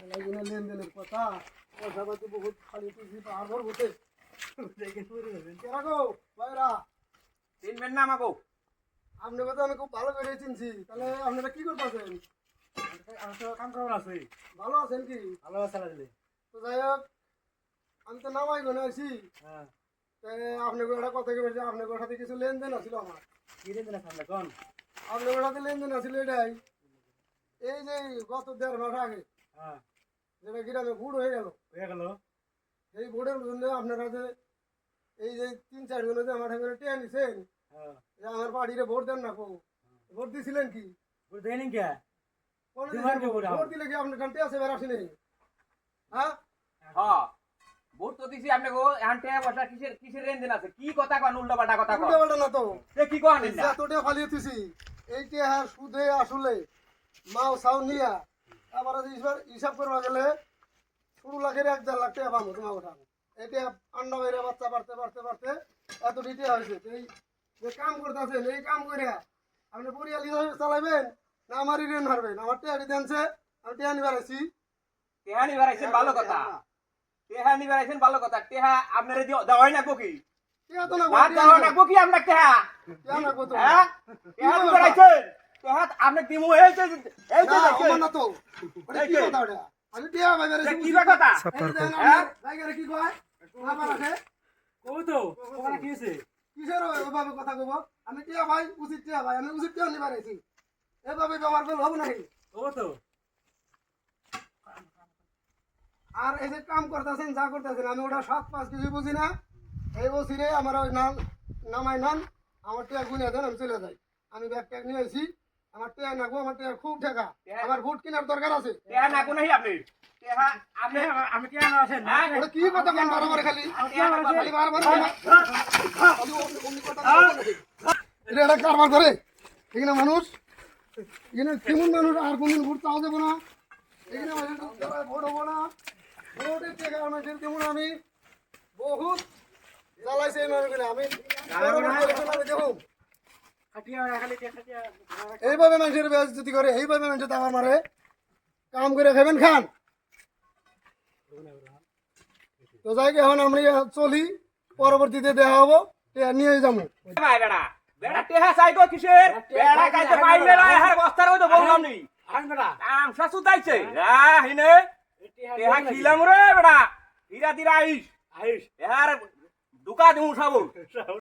এগুলো লেনদেনের কথা পয়সা পাতি বহুত খালি তুই পাহাড় ভর বসে কেরা গো ভাইরা চিনবেন না আমাকে? আপনাকে তো আমি খুব ভালো করে চিনছি। তাহলে আপনারা কি করতেছেন? আমি তো কাম করবার আছি। ভালো আছেন কি? ভালো আছে লাগলে। তো যাই হোক, আমি তো নামাই গনে আছি। হ্যাঁ। আপনাকে একটা কথা কি বলছি, আপনাকে সাথে কিছু লেনদেন আছিল আমার। কি রেঞ্জ আছে আপনার কোন? আপনাকে সাথে লেনদেন আছিল এটাই, এই যে গত 1.5 মাস আগে হ্যাঁ। যেটা গ্রামে ভোট হয়ে গেল, এই ভোটের জন্য আপনারা যে এই যে 3-4 জনে যে আমার এখানে টিয়া নিছেন, হ্যাঁ। যে আমার বাড়িরে ভোট দেন না, ভোট দিছিলেন কি? ভোট দেয়নি কে? কোন দিবার কে ভোট? ভোট দিলে কি আপনার কাছে টিয়া সেবার আসেনি? হ্যাঁ হ্যাঁ, ভোট তো দিছি আপনি গো। এখন টাকা পয়সা কিসের কিসের লেনদেন আছে? কি কথা কন? উল্টা পাল্টা কথা কন। উল্টা পাল্টা না তো, এ কি কন না? যতটা ফালিয়ে দিছি এই টিয়া সুদে আসলে মাও সাউ নিয়া আবার হিসাব করবা গেলে 16 লাখের 1.5 লাখ টাকা পাবো তোমার ওঠা। এটা আন্ডা বাইরে বাচ্চা বাড়তে বাড়তে বাড়তে এত ডিটে হয়েছে। এই যে কাম করতেছেন, এই কাম করে আপনি পরিয়ালি চালাবেন না আমারই ঋণ হারবেন? আমার টিয়ারি দেনছে, আমি টিয়া নিবার আছি। টেহা নিবার আইছেন ভালো কথা। টেহা নিবার আইছেন ভালো কথা। টেহা আপনারে দেওয়াই না কি? টিয়া তো না না দেওয়া না কি আপনার টেহা? টিয়া না কত হ্যাঁ? টেহা নিবার আইছেন। টেহা আপনি দিমু এই যে না আমার না তো, ওটা কি কথা ওটা? আমি টিয়া বাইরে আছি। কি কথা? হ্যাঁ বাইরে কি কয় আবার আছে কও তো, ওখানে কি হইছে? কিসের ওইভাবে কথা কব? আমি টিয়া ভাই, উচিত টিয়া ভাই, আমি উচিত টিয়া নিবার আছি। এভাবে ব্যবহার করলে হবে নাকি? কও তো। আর এই যে কাম করতেছেন, যা করতেছেন, আমি ওটা 7-5 কিছু বুঝি না। এই বছরে আমার ওই নামাই নাম আমার টিয়া গুনে দেন, আমি চলে যাই। আমি ব্যাগ ট্যাগ নিয়ে আসি, আমার টিয়া নাকবো, আমার টিয়া খুব ঠেকা, আমার ভোট কেনার দরকার আছে। টেহা না কোন আপনি? টেহা আপনি আমি কি আনা আছেন না? ওটা কি কথা কেন বারবার খালি খালি বারবার এটা একটা কারবার করে এখানে মানুষ, এখানে কেমন মানুষ আর কোনদিন ভোট চাওয়া যাবো না। এখানে ভোট হবো না, ভোটের থেকে মানুষের কেমন আমি বহুত জ্বালাইছে এই মানুষগুলো। আমি দেখুন এইভাবে মানুষের বেয়াজ্জতি করে, এইভাবে মানুষের দাম মারে, কাম করে খাবেন খান। তো যাই এখন আমরা চলি, পরবর্তীতে দেখা হবো, নিয়ে যাবো। ভাই বেড়া বেড়া টেহা চাই গো কিসের? বেড়া কাইতে পাইলে না আর বস্তার ওই তো বললাম নি। আন বেটা। আম শাশু দাইছে না হিনে টেহা খিলাম রে বেড়া। ধীরা ধীরা আইস আইস। আর ঢুকা দিমু সব।